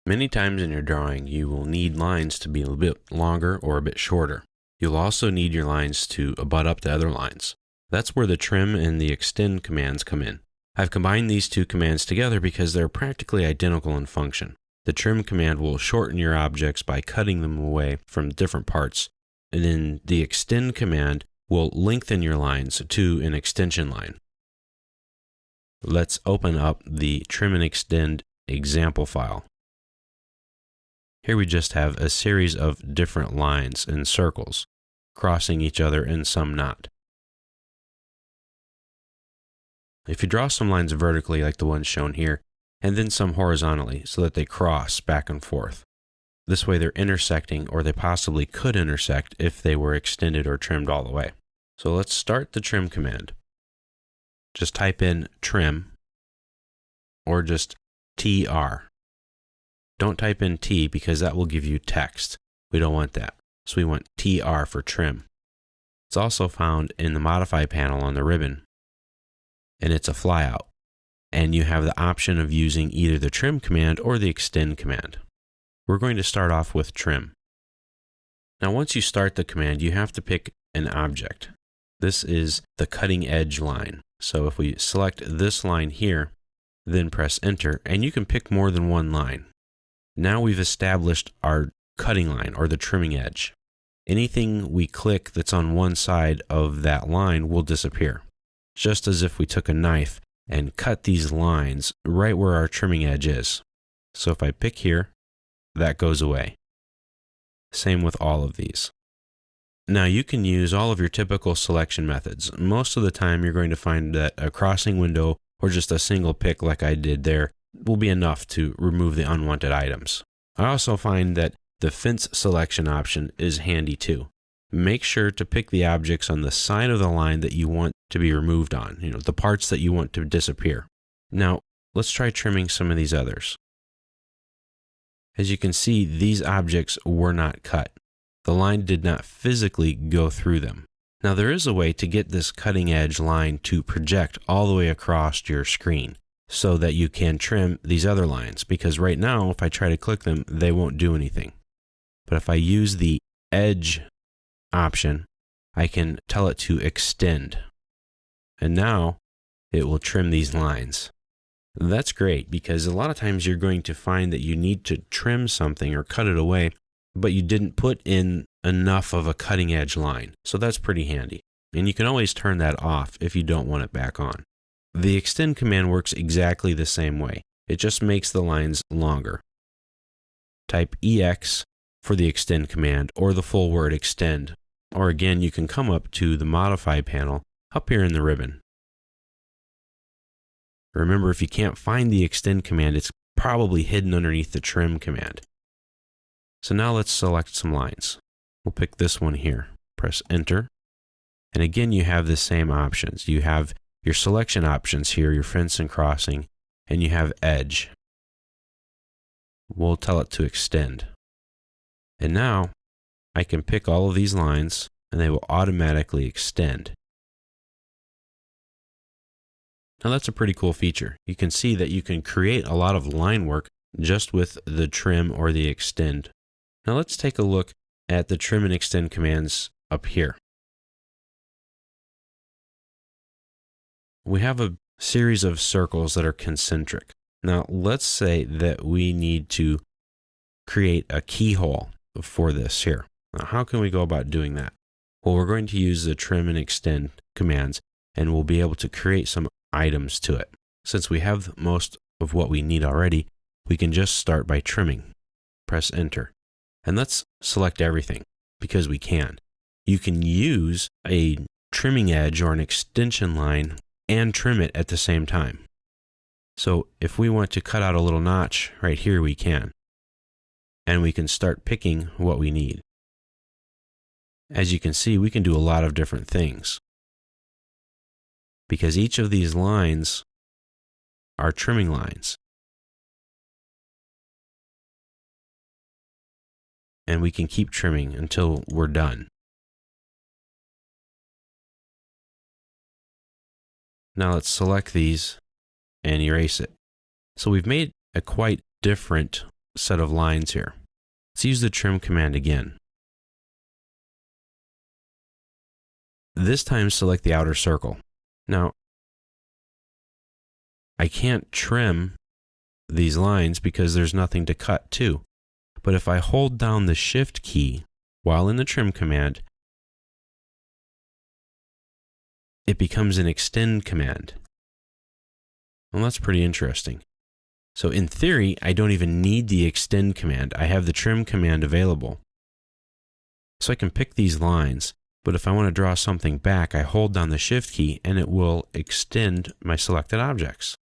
Many times in your drawing, you will need lines to be a bit longer or a bit shorter. You'll also need your lines to butt up to other lines. That's where the trim and the extend commands come in. I've combined these two commands together because they're practically identical in function. The trim command will shorten your objects by cutting them away from different parts, and then the extend command will lengthen your lines to an extension line. Let's open up the trim and extend example file. Here we just have a series of different lines and circles, crossing each other and some not. If you draw some lines vertically like the ones shown here, and then some horizontally so that they cross back and forth. This way they're intersecting, or they possibly could intersect if they were extended or trimmed all the way. So let's start the trim command. Just type in trim, or just TR. Don't type in T because that will give you text. We don't want that. So we want TR for trim. It's also found in the modify panel on the ribbon, and it's a flyout. And you have the option of using either the trim command or the extend command. We're going to start off with trim. Now once you start the command, you have to pick an object. This is the cutting edge line. So if we select this line here, then press enter, and you can pick more than one line. Now we've established our cutting line, or the trimming edge. Anything we click that's on one side of that line will disappear, just as if we took a knife and cut these lines right where our trimming edge is. So if I pick here, that goes away. Same with all of these. Now you can use all of your typical selection methods. Most of the time you're going to find that a crossing window or just a single pick like I did there will be enough to remove the unwanted items. I also find that the fence selection option is handy too. Make sure to pick the objects on the side of the line that you want to be removed on, the parts that you want to disappear. Now, let's try trimming some of these others. As you can see, these objects were not cut. The line did not physically go through them. Now, there is a way to get this cutting edge line to project all the way across your screen so that you can trim these other lines, because right now, if I try to click them, they won't do anything. But if I use the edge option, I can tell it to extend. And now it will trim these lines. That's great, because a lot of times you're going to find that you need to trim something or cut it away, but you didn't put in enough of a cutting edge line. So that's pretty handy. And you can always turn that off if you don't want it back on. The extend command works exactly the same way. It just makes the lines longer. Type EX for the extend command, or the full word extend. Or again, you can come up to the modify panel up here in the ribbon. Remember, if you can't find the extend command, it's probably hidden underneath the trim command. So now let's select some lines. We'll pick this one here. Press enter. And again, you have the same options. You have your selection options here, your fence and crossing, and you have edge. We'll tell it to extend. And now I can pick all of these lines and they will automatically extend. Now that's a pretty cool feature. You can see that you can create a lot of line work just with the trim or the extend. Now let's take a look at the trim and extend commands up here. We have a series of circles that are concentric. Now let's say that we need to create a keyhole for this here. Now how can we go about doing that? Well, we're going to use the trim and extend commands, and we'll be able to create some items to it. Since we have most of what we need already, we can just start by trimming. Press enter. And let's select everything, because we can. You can use a trimming edge or an extension line and trim it at the same time. So if we want to cut out a little notch right here, we can. And we can start picking what we need. As you can see, we can do a lot of different things, because each of these lines are trimming lines. And we can keep trimming until we're done. Now let's select these and erase it. So we've made a quite different set of lines here. Let's use the trim command again. This time select the outer circle. Now, I can't trim these lines because there's nothing to cut to. But if I hold down the Shift key while in the trim command, it becomes an extend command. Well, that's pretty interesting. So in theory, I don't even need the extend command. I have the trim command available. So I can pick these lines, but if I want to draw something back, I hold down the Shift key and it will extend my selected objects.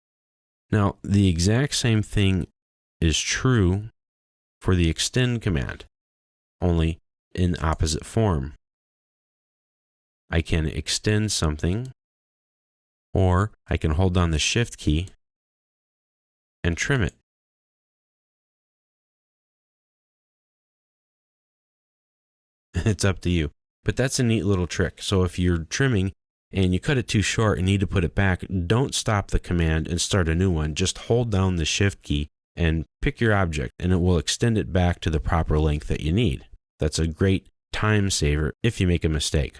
Now, the exact same thing is true for the extend command, only in opposite form. I can extend something, or I can hold down the Shift key and trim it. It's up to you. But that's a neat little trick. So if you're trimming and you cut it too short and need to put it back, don't stop the command and start a new one. Just hold down the Shift key and pick your object, and it will extend it back to the proper length that you need. That's a great time saver if you make a mistake.